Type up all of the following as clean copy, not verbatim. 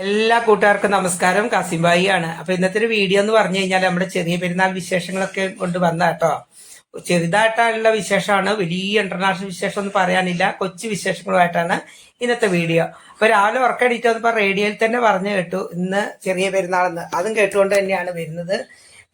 എല്ലാ കൂട്ടുകാർക്കും നമസ്കാരം. കാസിംബായി ആണ്. അപ്പൊ ഇന്നത്തെ ഒരു വീഡിയോ എന്ന് പറഞ്ഞു കഴിഞ്ഞാൽ നമ്മുടെ ചെറിയ പെരുന്നാൾ വിശേഷങ്ങളൊക്കെ കൊണ്ട് വന്ന കേട്ടോ. ചെറുതായിട്ടുള്ള വിശേഷമാണ്, വലിയ ഇന്റർനാഷണൽ വിശേഷം ഒന്നും പറയാനില്ല. കൊച്ചു വിശേഷങ്ങളുമായിട്ടാണ് ഇന്നത്തെ വീഡിയോ. അപ്പൊ രാവിലെ ഉറക്കടിയിട്ട് വന്നപ്പോ റേഡിയോയിൽ തന്നെ പറഞ്ഞു കേട്ടു ഇന്ന് ചെറിയ പെരുന്നാളെന്ന്. അതും കേട്ടുകൊണ്ട് തന്നെയാണ് വരുന്നത്.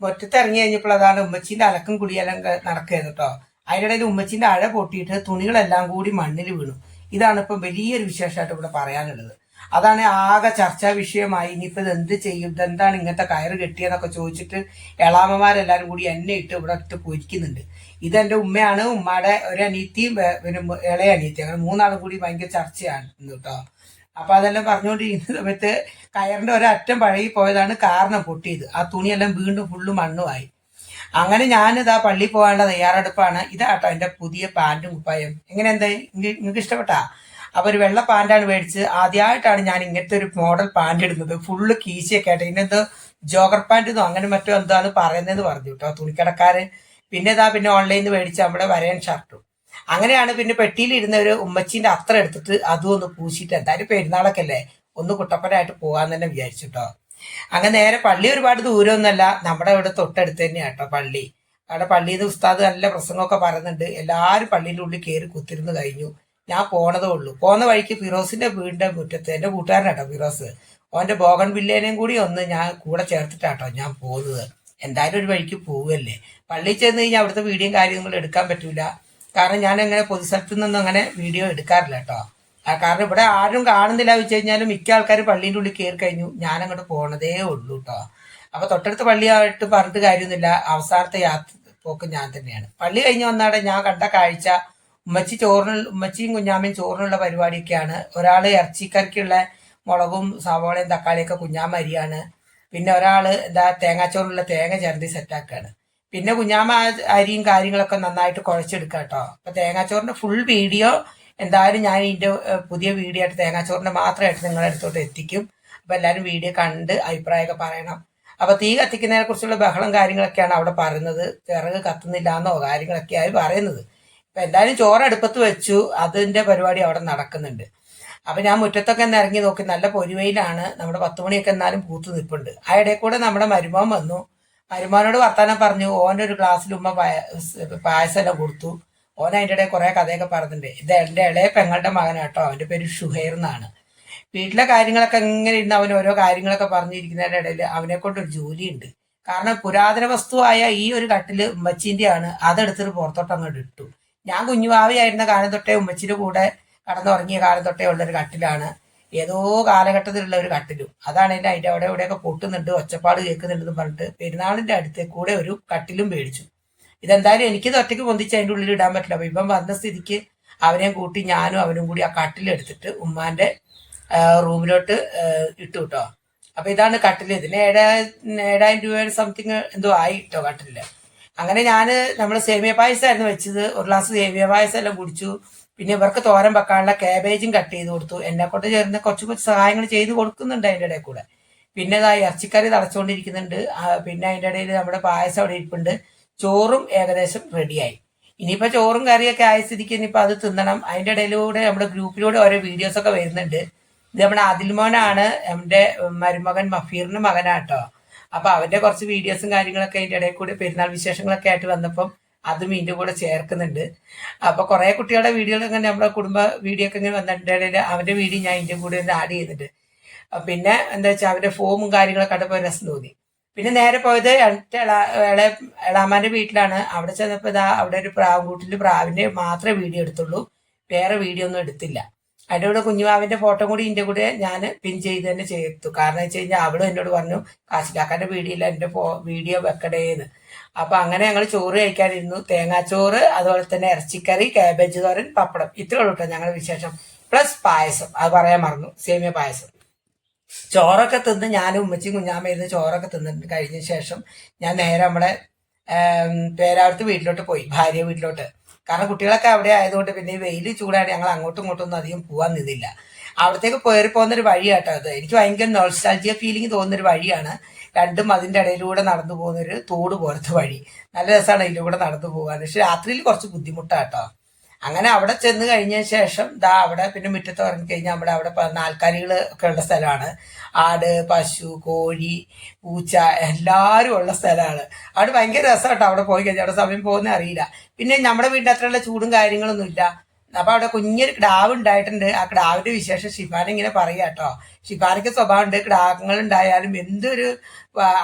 മുറ്റത്ത് ഇറങ്ങി കഴിഞ്ഞപ്പോൾ അതാണ് ഉമ്മച്ചീന്റെ അലക്കും കുടിയെല്ലാം നടക്കുകയായിരുന്നു കേട്ടോ. അതിനിടയിൽ ഉമ്മച്ചീന്റെ അഴ പൊട്ടിയിട്ട് തുണികളെല്ലാം കൂടി മണ്ണിൽ വീണു. ഇതാണ് ഇപ്പം വലിയൊരു വിശേഷമായിട്ട് ഇവിടെ പറയാനുള്ളത്. അതാണ് ആകെ ചർച്ചാ വിഷയമായി. ഇനിയിപ്പോ ഇത് എന്ത് ചെയ്യും, ഇതെന്താണ് ഇങ്ങനത്തെ കയറ് കെട്ടിയെന്നൊക്കെ ചോദിച്ചിട്ട് എളാമ്മമാരെല്ലാരും കൂടി എന്നെ ഇവിടെ ഇട്ട് പൊരിക്കുന്നുണ്ട്. ഇതെന്റെ ഉമ്മയാണ്, ഉമ്മയുടെ ഒരു അനിയത്തിയും പിന്നെ ഇളയ അനിയത്തി, അങ്ങനെ മൂന്നാളും കൂടി ഭയങ്കര ചർച്ചയാണ് കേട്ടോ. അപ്പൊ അതെല്ലാം പറഞ്ഞുകൊണ്ടിരിക്കുന്ന സമയത്ത് കയറിന്റെ ഒരറ്റം പഴകി പോയതാണ് കാരണം പൊട്ടിയത്. ആ തുണിയെല്ലാം വീണ്ടും ഫുള്ള് മണ്ണുമായി. അങ്ങനെ ഞാനിതാ പള്ളിയിൽ പോകാനുള്ള തയ്യാറെടുപ്പാണ്. ഇതാട്ടോ എന്റെ പുതിയ പാന്റും കുപ്പായം. എങ്ങനെ എന്താ നിങ്ങൾക്ക് ഇഷ്ടപ്പെട്ടാ? അപ്പൊ ഒരു വെള്ള പാന്റാണ് മേടിച്ച്. ആദ്യമായിട്ടാണ് ഞാൻ ഇങ്ങനത്തെ ഒരു മോഡൽ പാന്റ് ഇടുന്നത്. ഫുള്ള് കീശയൊക്കെ ആയിട്ട്. ഇതിനെന്തോ ജോഗർ പാൻറ്റെന്നോ അങ്ങനെ മറ്റോ എന്താണ് പറയുന്നത് പറഞ്ഞു കേട്ടോ തുണിക്കടക്കാരൻ. പിന്നെ ഓൺലൈനിൽ നിന്ന് മേടിച്ച് നമ്മുടെ വരയൻ ഷർട്ടും. അങ്ങനെയാണ് പിന്നെ പെട്ടിയിലിരുന്ന ഒരു ഉമ്മച്ചീന്റെ അത്ര എടുത്തിട്ട് അതും ഒന്ന് പൂശിയിട്ട് എന്തായാലും പെരുന്നാളൊക്കെ അല്ലേ ഒന്ന് കുട്ടപ്പനായിട്ട് പോകാൻ തന്നെ വിചാരിച്ചിട്ടോ. അങ്ങനെ നേരെ പള്ളി ഒരുപാട് ദൂരമൊന്നുമല്ല, നമ്മുടെ ഇവിടെ തൊട്ടടുത്ത് തന്നെയാണ് കേട്ടോ പള്ളി. അവിടെ പള്ളിയിൽ നിന്ന് ഉസ്താദ് നല്ല പ്രസംഗമൊക്കെ പറയുന്നുണ്ട്. എല്ലാവരും പള്ളിയുടെ ഉള്ളിൽ കയറി കുത്തിരുന്ന് കഴിഞ്ഞു. ഞാൻ പോണതേ ഉള്ളൂ. പോകുന്ന വഴിക്ക് ഫിറോസിന്റെ വീടിന്റെ മുറ്റത്ത് എന്റെ കൂട്ടുകാരനാട്ടോ ഫിറോസ്, ഓന്റെ ബോഗൺ വില്ലേനെയും കൂടി ഒന്ന് ഞാൻ കൂടെ ചേർത്തിട്ടാട്ടോ ഞാൻ പോകുന്നത്. എന്തായാലും ഒരു വഴിക്ക് പോവുകയല്ലേ. പള്ളിയിൽ ചെന്ന് കഴിഞ്ഞാൽ അവിടുത്തെ വീഡിയോയും കാര്യങ്ങളും എടുക്കാൻ പറ്റൂല. കാരണം ഞാൻ അങ്ങനെ പൊതുസ്ഥലത്തു നിന്നൊന്നും അങ്ങനെ വീഡിയോ എടുക്കാറില്ല കേട്ടോ. കാരണം ഇവിടെ ആരും കാണുന്നില്ല വെച്ച് കഴിഞ്ഞാലും മിക്ക ആൾക്കാർ പള്ളീൻ്റെ ഉള്ളിൽ കയറി കഴിഞ്ഞു. ഞാൻ അങ്ങോട്ട് പോണതേ ഉള്ളൂ കേട്ടോ. അപ്പൊ തൊട്ടടുത്ത പള്ളിയായിട്ട് പറഞ്ഞിട്ട് കാര്യമൊന്നുമില്ല. അവസാനത്തെ പോക്ക് ഞാൻ തന്നെയാണ്. പള്ളി കഴിഞ്ഞ് വന്നാടെ ഞാൻ കണ്ട കാഴ്ച, ഉമ്മച്ചിയും കുഞ്ഞാമ്മയും ചോറിനുള്ള പരിപാടിയൊക്കെയാണ്. ഒരാള് ഇറച്ചിക്കറിക്കുള്ള മുളകും സവോളയും തക്കാളിയൊക്കെ കുഞ്ഞാമ്മ അരിയാണ്. പിന്നെ ഒരാള് തേങ്ങാച്ചോറിനുള്ള തേങ്ങ ചിരണ്ടി സെറ്റാക്കാണ്. പിന്നെ കുഞ്ഞാമ്മ അരിയും കാര്യങ്ങളൊക്കെ നന്നായിട്ട് കുഴച്ചെടുക്കുക കേട്ടോ. അപ്പൊ തേങ്ങാച്ചോറിന്റെ ഫുൾ വീഡിയോ എന്തായാലും ഞാൻ ഇതിന്റെ പുതിയ വീഡിയോ ആയിട്ട് തേങ്ങാച്ചോറിന്റെ മാത്രമായിട്ട് നിങ്ങളുടെ അടുത്തോട്ട് എത്തിക്കും. അപ്പൊ എല്ലാവരും വീഡിയോ കണ്ട് അഭിപ്രായമൊക്കെ പറയണം. അപ്പൊ തീ കത്തിക്കുന്നതിനെ കുറിച്ചുള്ള ബഹളം കാര്യങ്ങളൊക്കെയാണ് അവിടെ പറയുന്നത്. വിറക് കത്തുന്നില്ലാന്നോ കാര്യങ്ങളൊക്കെയായി പറയുന്നത്. അപ്പൊ എന്തായാലും ചോറ് അടുപ്പത്ത് വെച്ചു. അതിന്റെ പരിപാടി അവിടെ നടക്കുന്നുണ്ട്. അപ്പൊ ഞാൻ മുറ്റത്തൊക്കെ ഒന്ന് ഇറങ്ങി നോക്കി. നല്ല പൊരിവയിലാണ്. നമ്മുടെ 10 മണിയൊക്കെ എന്നാലും പൂത്തു നിൽപ്പുണ്ട്. ആ ഇടയിൽ കൂടെ നമ്മുടെ മരുമോൻ വന്നു. മരുമോനോട് വർത്താനം പറഞ്ഞു. ഓൻ്റെ ഒരു ഗ്ലാസ്സിൽ ഉമ്മ പായസം എല്ലാം കൊടുത്തു. ഓൻ അതിൻ്റെ ഇടയിൽ കുറെ കഥയൊക്കെ പറഞ്ഞിട്ടുണ്ട്. ഇത് എൻ്റെ ഇളയ പെങ്ങളുടെ മകനാട്ടോ. അവന്റെ പേര് ഷുഹൈർ എന്നാണ്. വീട്ടിലെ കാര്യങ്ങളൊക്കെ എങ്ങനെ ഇരുന്ന് അവൻ ഓരോ കാര്യങ്ങളൊക്കെ പറഞ്ഞിരിക്കുന്നതിന്റെ ഇടയിൽ അവനെ കൊണ്ടൊരു ജോലിയുണ്ട്. കാരണം പുരാതന വസ്തുവായ ഈ ഒരു കട്ടില് ഉമ്മച്ചീൻ്റെയാണ്. അതെടുത്തിട്ട് പുറത്തോട്ട് അങ്ങോട്ട് ഇട്ടു. ഞാൻ കുഞ്ഞുവാവിയായിരുന്ന കാലം തൊട്ടേ ഉമ്മച്ചിന്റെ കൂടെ കടന്നുറങ്ങിയ കാലം തൊട്ടേ ഉള്ളൊരു കട്ടിലാണ്. ഏതോ കാലഘട്ടത്തിലുള്ള ഒരു കട്ടിലും. അതാണെങ്കിൽ അതിന്റെ അവിടെ ഇവിടെയൊക്കെ പൊട്ടുന്നുണ്ട്, ഒച്ചപ്പാട് കേൾക്കുന്നുണ്ടെന്ന് പറഞ്ഞിട്ട് പെരുന്നാളിന്റെ അടുത്ത് കൂടെ ഒരു കട്ടിലും മേടിച്ചു. ഇതെന്തായാലും എനിക്കിത് ഒറ്റയ്ക്ക് പൊന്തിച്ച് അതിൻ്റെ ഉള്ളിൽ ഇടാൻ പറ്റില്ല. അപ്പൊ ഇവൻ വന്ന സ്ഥിതിക്ക് അവനെയും കൂട്ടി ഞാനും അവനും കൂടി ആ കട്ടിലെടുത്തിട്ട് ഉമ്മാന്റെ റൂമിലോട്ട് ഇട്ടു കേട്ടോ. അപ്പൊ ഇതാണ് കട്ടില്. ഇതിന് 7,000 രൂപയുടെ സംതിങ് എന്തോ ആയി കേട്ടോ കട്ടില്. അങ്ങനെ നമ്മൾ സേമിയ പായസമായിരുന്നു വെച്ചത്. ഒരു ഗ്ലാസ് സേമിയ പായസം എല്ലാം കുടിച്ചു. പിന്നെ ഇവർക്ക് തോരൻ വെക്കാനുള്ള കാബേജും കട്ട് ചെയ്ത് കൊടുത്തു. എന്നെ കൊണ്ട് ചേർന്ന് കുറച്ച് സഹായങ്ങൾ ചെയ്ത് കൊടുക്കുന്നുണ്ട് അതിൻ്റെ ഇടയിൽ കൂടെ. പിന്നെ ഇറച്ചിക്കറി തളച്ചുകൊണ്ടിരിക്കുന്നുണ്ട്. പിന്നെ അതിൻ്റെ ഇടയിൽ നമ്മുടെ പായസം അവിടെ ഇരിപ്പുണ്ട്. ചോറും ഏകദേശം റെഡിയായി. ഇനിയിപ്പോ ചോറും കറിയൊക്കെ ആയ സ്ഥിതിക്ക് ഇനിയിപ്പോ അത് തിന്നണം. അതിൻ്റെ ഇടയിലൂടെ നമ്മുടെ ഗ്രൂപ്പിലൂടെ ഓരോ വീഡിയോസ് ഒക്കെ വരുന്നുണ്ട്. ഇത് നമ്മുടെ ആദിൽമോനാണ്, നമ്മുടെ മരുമകൻ മഫീറിന്റെ മകനാട്ടോ. അപ്പൊ അവന്റെ കുറച്ച് വീഡിയോസും കാര്യങ്ങളൊക്കെ അതിന്റെ ഇടയിൽ കൂടെ പെരുന്നാൾ വിശേഷങ്ങളൊക്കെ ആയിട്ട് വന്നപ്പം അതും ഇതിന്റെ കൂടെ ചേർക്കുന്നുണ്ട്. അപ്പൊ കുറെ കുട്ടികളുടെ വീഡിയോകളൊക്കെ നമ്മുടെ കുടുംബ വീഡിയോ ഒക്കെ ഇങ്ങനെ വന്നിട്ടുണ്ടെങ്കിൽ അവന്റെ വീഡിയോ ഞാൻ ഇതിന്റെ കൂടെ ഒന്ന് ആഡ് ചെയ്തിട്ടുണ്ട്. പിന്നെ എന്താ വെച്ചാൽ അവന്റെ ഫോമും കാര്യങ്ങളൊക്കെ കണ്ടപ്പോൾ രസം തോന്നി. പിന്നെ നേരെ പോയത് എളാമാന്റെ വീട്ടിലാണ്. അവിടെ ചെന്നപ്പോ അവിടെ ഒരു പ്രാവുകൂട്ടില് പ്രാവിന്റെ മാത്രമേ വീഡിയോ എടുത്തുള്ളൂ. വേറെ വീഡിയോ ഒന്നും എടുത്തില്ല. അതിൻ്റെ കൂടെ കുഞ്ഞുമാവിന്റെ ഫോട്ടോ കൂടി ഇതിന്റെ കൂടെ ഞാൻ പിൻ ചെയ്ത് തന്നെ ചേർത്തു. കാരണം വെച്ച് കഴിഞ്ഞാൽ അവളും എന്നോട് പറഞ്ഞു കാശിലാക്കാന്റെ വീഡിയോ ഇല്ല, എന്റെ വീഡിയോ വെക്കടേന്ന്. അപ്പൊ അങ്ങനെ ഞങ്ങൾ ചോറ് കഴിക്കാനിരുന്നു. തേങ്ങാച്ചോറ്, അതുപോലെ തന്നെ ഇറച്ചിക്കറി, കാബേജ് തോരൻ, പപ്പടം. ഇത്രേ ഉള്ളൂ കേട്ടോ ഞങ്ങളുടെ വിശേഷം. പ്ലസ് പായസം, അത് പറയാൻ മറന്നു, സേമിയ പായസം. ചോറൊക്കെ തിന്ന് ഞാനും ഉമ്മച്ചിയും കുഞ്ഞാമ്മയിരുന്ന് ചോറൊക്കെ തിന്നിട്ട് കഴിഞ്ഞ ശേഷം ഞാൻ നേരെ നമ്മുടെ പേരാവടുത്ത് വീട്ടിലോട്ട് പോയി, ഭാര്യ വീട്ടിലോട്ട്. കാരണം കുട്ടികളൊക്കെ അവിടെ ആയതുകൊണ്ട് പിന്നെ ഈ വെയിൽ ചൂടാണ്. ഞങ്ങൾ അങ്ങോട്ടും ഇങ്ങോട്ടും ഒന്നും അധികം പോകാൻ നിന്നില്ല. അവിടത്തേക്ക് പോയി പോകുന്നൊരു വഴിയാട്ടോ അത്. എനിക്ക് ഭയങ്കര നോൾസ്റ്റാൾജിയ ഫീലിംഗ് തോന്നുന്നൊരു വഴിയാണ്. രണ്ടും അതിന്റെ ഇടയിലൂടെ നടന്നു പോകുന്നൊരു തോട് പോലത്തെ വഴി. നല്ല രസമാണ് ഇതിലൂടെ നടന്നു പോകാൻ. പക്ഷെ രാത്രിയിൽ കുറച്ച് ബുദ്ധിമുട്ടാട്ടോ. അങ്ങനെ അവിടെ ചെന്ന് കഴിഞ്ഞ ശേഷം ദാ അവിടെ പിന്നെ മുറ്റത്ത് ഇറങ്ങി കഴിഞ്ഞാൽ നമ്മുടെ അവിടെ നാൽക്കാലികൾ ഒക്കെ ഉള്ള സ്ഥലമാണ്. ആട്, പശു, കോഴി, പൂച്ച എല്ലാവരും ഉള്ള സ്ഥലമാണ്. അവിടെ ഭയങ്കര രസമാട്ടോ. അവിടെ പോയി കഴിഞ്ഞാൽ അവിടെ സമയം പോകുന്ന അറിയില്ല. പിന്നെ നമ്മുടെ വീടിൻ്റെ അത്രയുള്ള ചൂടും കാര്യങ്ങളൊന്നും ഇല്ല. അപ്പൊ അവിടെ കുഞ്ഞൊരു കിടാവ് ഉണ്ടായിട്ടുണ്ട്. ആ കിടാവിന്റെ വിശേഷം ഷിഫാൻ ഇങ്ങനെ പറയാ കേട്ടോ. ഷിഫാനൊക്കെ സ്വഭാവമുണ്ട്. കിടാങ്ങൾ ഉണ്ടായാലും എന്തൊരു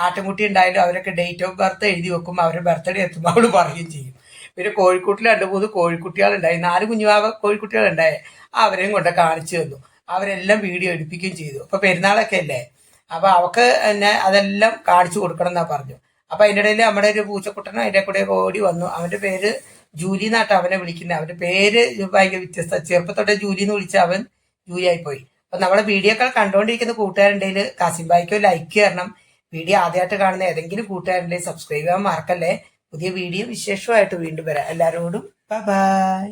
ആട്ടുംകുട്ടി ഉണ്ടായാലും അവരൊക്കെ ഡേറ്റ് ഓഫ് ബർത്ത് എഴുതി വെക്കും. അവരുടെ ബർത്ത്ഡേ എത്തുമ്പോൾ അവള് പറയുകയും ചെയ്യും. പിന്നെ കോഴിക്കുട്ടിൽ 2-3 കോഴിക്കുട്ടികളുണ്ടായി, 4 കുഞ്ഞുവാവ കോഴിക്കുട്ടികളുണ്ടായി. അവരെയും കൊണ്ട് കാണിച്ചു തന്നു. അവരെല്ലാം വീഡിയോ എടുപ്പിക്കുകയും ചെയ്തു. അപ്പൊ പെരുന്നാളൊക്കെ അല്ലേ, അപ്പൊ അവക്ക് എന്നെ അതെല്ലാം കാണിച്ചു കൊടുക്കണം എന്നാ പറഞ്ഞു. അപ്പൊ അതിൻ്റെ ഇടയിൽ നമ്മുടെ ഒരു പൂച്ചക്കുട്ടനും അതിൻ്റെ കൂടെ ഓടി വന്നു. അവന്റെ പേര് ജൂലി എന്നാട്ടോ അവനെ വിളിക്കുന്നത്. അവന്റെ പേര് ഭയങ്കര വ്യത്യസ്ത. ചെറുപ്പത്തോടെ ജൂലി എന്ന് വിളിച്ച അവൻ ജൂലി ആയി പോയി. അപ്പൊ നമ്മളെ വീഡിയോ ഒക്കെ കണ്ടുകൊണ്ടിരിക്കുന്ന കൂട്ടുകാരുണ്ടെങ്കിൽ കാസിംബായിക്കോ ലൈക്ക് തരണം. വീഡിയോ ആദ്യമായിട്ട് കാണുന്ന ഏതെങ്കിലും കൂട്ടുകാരുണ്ടെങ്കിൽ സബ്സ്ക്രൈബ് ചെയ്യാൻ മറക്കല്ലേ. പുതിയ വീഡിയോ വിശേഷമായിട്ട് വീണ്ടും വരാം. എല്ലാവരോടും ബൈ ബൈ.